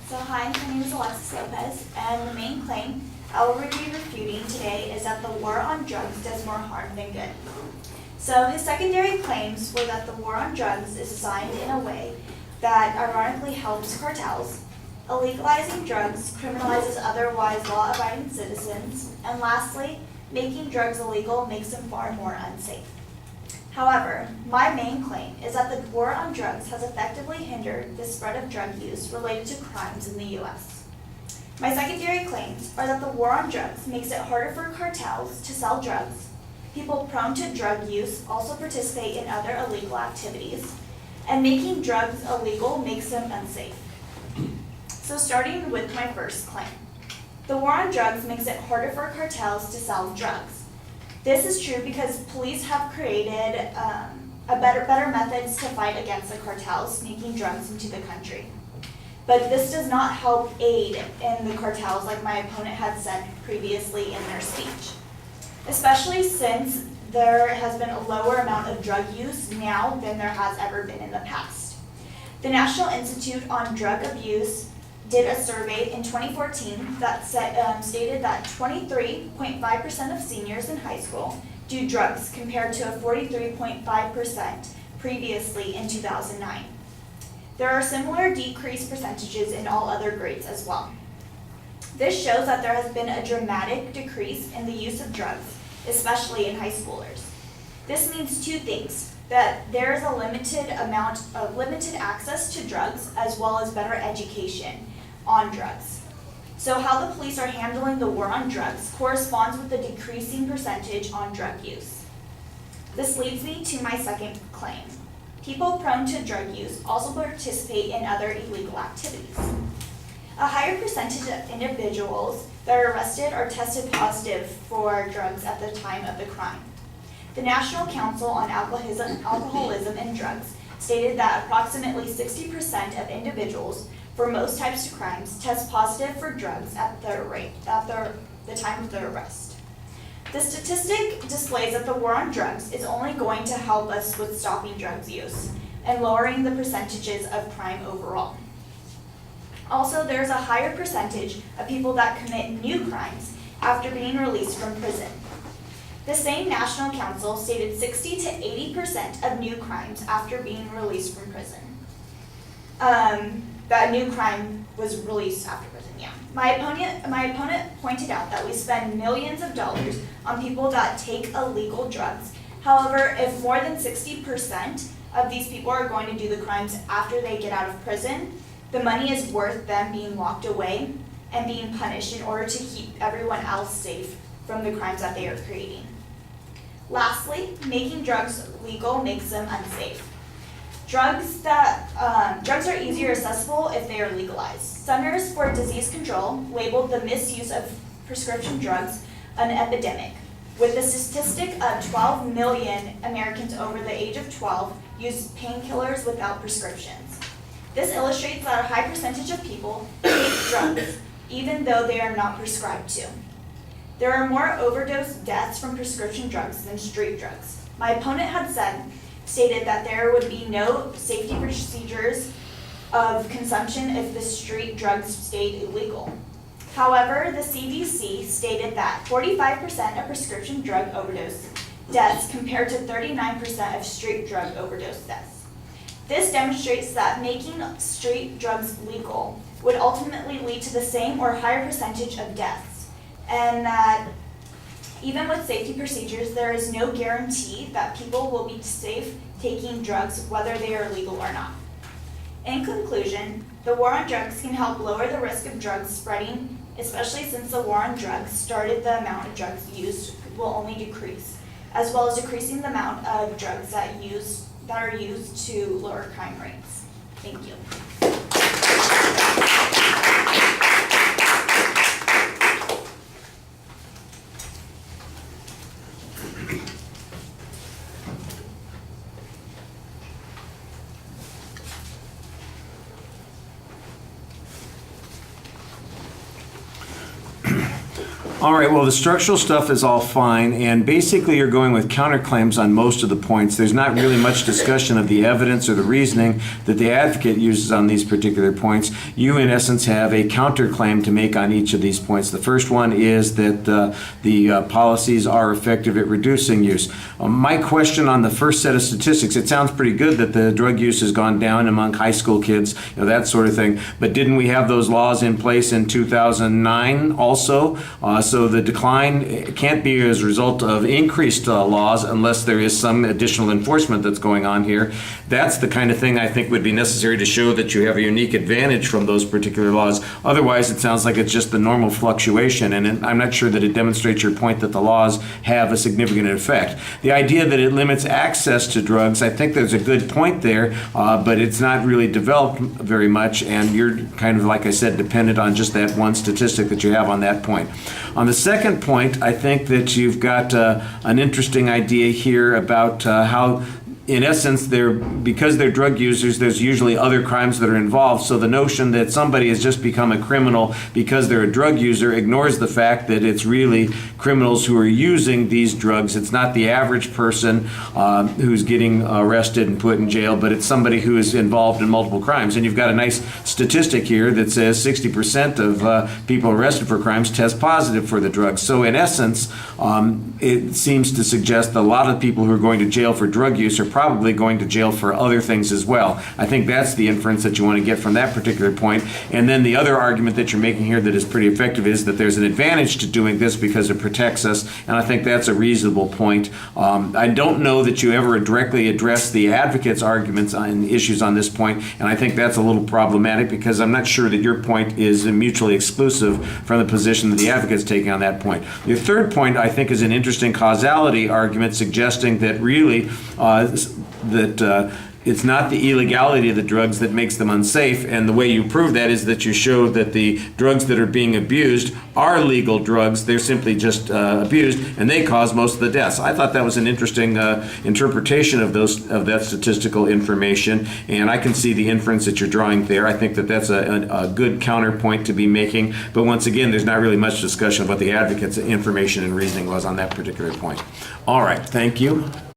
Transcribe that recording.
Hi, my name is Alexis Lopez, and the main claim I will be refuting today is that the war on drugs does more harm than good. So his secondary claims were that the war on drugs is designed in a way that ironically helps cartels, illegalizing drugs criminalizes otherwise law-abiding citizens, and lastly, making drugs illegal makes them far more unsafe. However, my main claim is that the war on drugs has effectively hindered the spread of drug use related to crimes in the U.S. My secondary claims are that the war on drugs makes it harder for cartels to sell drugs, people prone to drug use also participate in other illegal activities, and making drugs illegal makes them unsafe. So starting with my first claim, the war on drugs makes it harder for cartels to sell drugs. This is true because police have created better methods to fight against the cartels sneaking drugs into the country. But this does not help aid in the cartels like my opponent had said previously in their speech, especially since there has been a lower amount of drug use now than there has ever been in the past. The National Institute on Drug Abuse did a survey in 2014 that stated that 23.5% of seniors in high school do drugs compared to a 43.5% previously in 2009. There are similar decreased percentages in all other grades as well. This shows that there has been a dramatic decrease in the use of drugs, especially in high schoolers. This means two things: that there is a limited access to drugs as well as better education on drugs. So how the police are handling the war on drugs corresponds with the decreasing percentage on drug use. This leads me to my second claim. People prone to drug use also participate in other illegal activities. A higher percentage of individuals that are arrested are tested positive for drugs at the time of the crime. The National Council on Alcoholism and Drugs stated that approximately 60% of individuals for most types of crimes test positive for drugs at the time of their arrest. The statistic displays that the war on drugs is only going to help us with stopping drugs use and lowering the percentages of crime overall. Also, there's a higher percentage of people that commit new crimes after being released from prison. The same National Council stated 60 to 80% of new crimes after being released from prison. That new crime was released after prison, yeah. My opponent pointed out that we spend millions of dollars on people that take illegal drugs. However, if more than 60% of these people are going to do the crimes after they get out of prison, the money is worth them being locked away and being punished in order to keep everyone else safe from the crimes that they are creating. Lastly, making drugs legal makes them unsafe. Drugs are easier accessible if they are legalized. Centers for Disease Control labeled the misuse of prescription drugs an epidemic, with the statistic of 12 million Americans over the age of 12 use painkillers without prescriptions. This illustrates that a high percentage of people take drugs even though they are not prescribed to. There are more overdose deaths from prescription drugs than street drugs. My opponent had stated that there would be no safety procedures of consumption if the street drugs stayed illegal. However, the CDC stated that 45% of prescription drug overdose deaths compared to 39% of street drug overdose deaths. This demonstrates that making street drugs legal would ultimately lead to the same or higher percentage of deaths, and that even with safety procedures, there is no guarantee that people will be safe taking drugs whether they are legal or not. In conclusion, the war on drugs can help lower the risk of drugs spreading, especially since the war on drugs started the amount of drugs used will only decrease, as well as decreasing the amount of drugs that are used to lower crime rates. Thank you. All right, well, the structural stuff is all fine, and basically you're going with counterclaims on most of the points. There's not really much discussion of the evidence or the reasoning that the advocate uses on these particular points. You, in essence, have a counterclaim to make on each of these points. The first one is that the policies are effective at reducing use. My question on the first set of statistics, it sounds pretty good that the drug use has gone down among high school kids, that sort of thing, but didn't we have those laws in place in 2009 also? So the decline can't be as a result of increased laws unless there is some additional enforcement that's going on here. That's the kind of thing I think would be necessary to show that you have a unique advantage from those particular laws. Otherwise, it sounds like it's just the normal fluctuation, and I'm not sure that it demonstrates your point that the laws have a significant effect. The idea that it limits access to drugs, I think there's a good point there, but it's not really developed very much, and you're kind of, like I said, dependent on just that one statistic that you have on that point. On the second point, I think that you've got an interesting idea here about how, in essence, because they're drug users, there's usually other crimes that are involved. So the notion that somebody has just become a criminal because they're a drug user ignores the fact that it's really criminals who are using these drugs. It's not the average person who's getting arrested and put in jail, but it's somebody who is involved in multiple crimes. And you've got a nice statistic here that says 60% of people arrested for crimes test positive for the drugs. So in essence, it seems to suggest that a lot of people who are going to jail for drug use are probably going to jail for other things as well. I think that's the inference that you want to get from that particular point. And then the other argument that you're making here that is pretty effective is that there's an advantage to doing this because it protects us, and I think that's a reasonable point. I don't know that you ever directly address the advocate's arguments on issues on this point, and I think that's a little problematic because I'm not sure that your point is mutually exclusive from the position that the advocate's taking on that point. The third point, I think, is an interesting causality argument suggesting that really it's not the illegality of the drugs that makes them unsafe, and the way you prove that is that you show that the drugs that are being abused are legal drugs. They're simply just abused, and they cause most of the deaths. I thought that was an interesting interpretation of that statistical information, and I can see the inference that you're drawing there. I think that that's a good counterpoint to be making, but once again, there's not really much discussion of what the advocate's information and reasoning was on that particular point. All right, thank you.